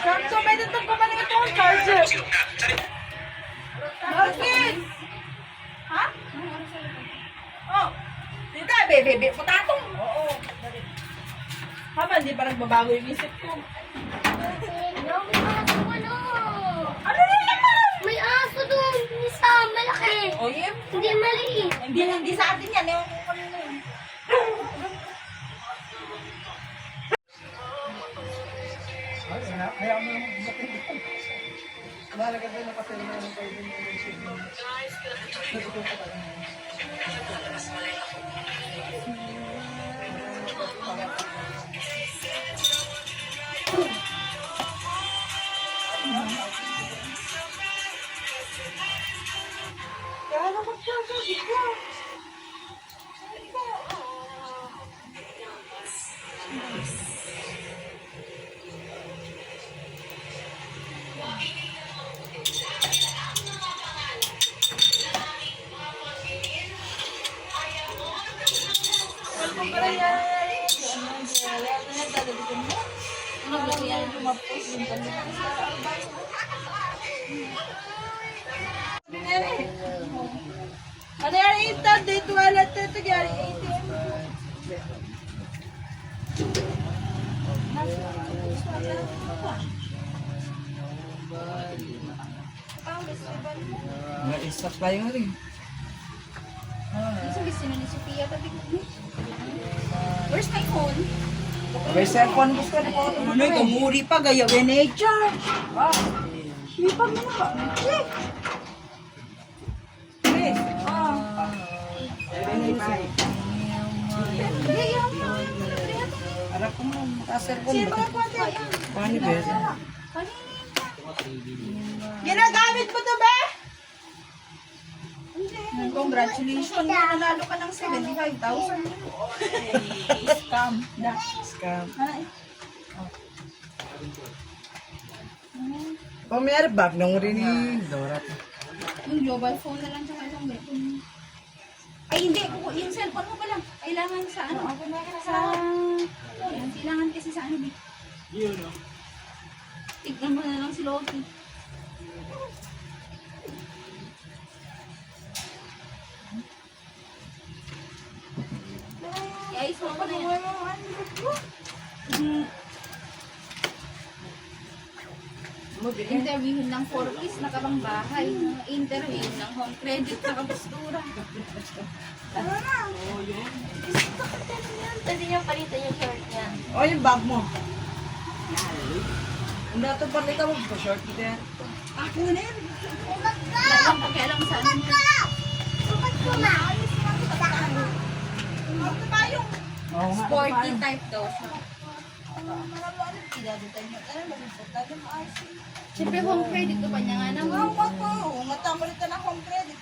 Sakto, may datang ko man ito ang charger. Marvin! Ha? Oh, dito, bebe, putatong. Oo. Haba, hindi pa nagbabago yung isip ko. Ano na naman? May aso doon. Isa, malaki. Oh, yeah. Hindi maliit. Hindi sa atin yan. Ewan ko kanina yun. Ano yan? Ito, dito wala ito. Gari, ATM. Nag-stop tayo rin. Where's my phone? May cellphone gusto na po. Ano yung kumuri pa, gaya nature. Sipag mo na ba? Yes. Harap ko mo, maka-cellphone Sino ba? ka po? Paano ba yun? Ginagamit mo to ba? Congratulations, nanalo ka ng 75,000. Scam. Scam. Ay. Oh, may airbag nung rin ni Dora. Yung global phone na lang tsaka isang phone. Ay, hindi. Yung cellphone mo pala. Kailangan sa ano? Sa... Yan, kailangan kasi sa ano. Tignan mo na lang si Loki. Ay, so pa na yan. Interviewin ng 4 piece, nakabang bahay. Interview ng home credit, nakabustura. Pwede niya palitan yung shirt niya. Oh, yung bag mo. Ang dato palitan mo, pa-short ito yan. Ako na yan. Walang pakialam sa ano niya. Ano tayo? Oo nga. Sporty type daw siya. Siyempre home credit ko pa niya nga naman. Ang mata mo rin ng home credit.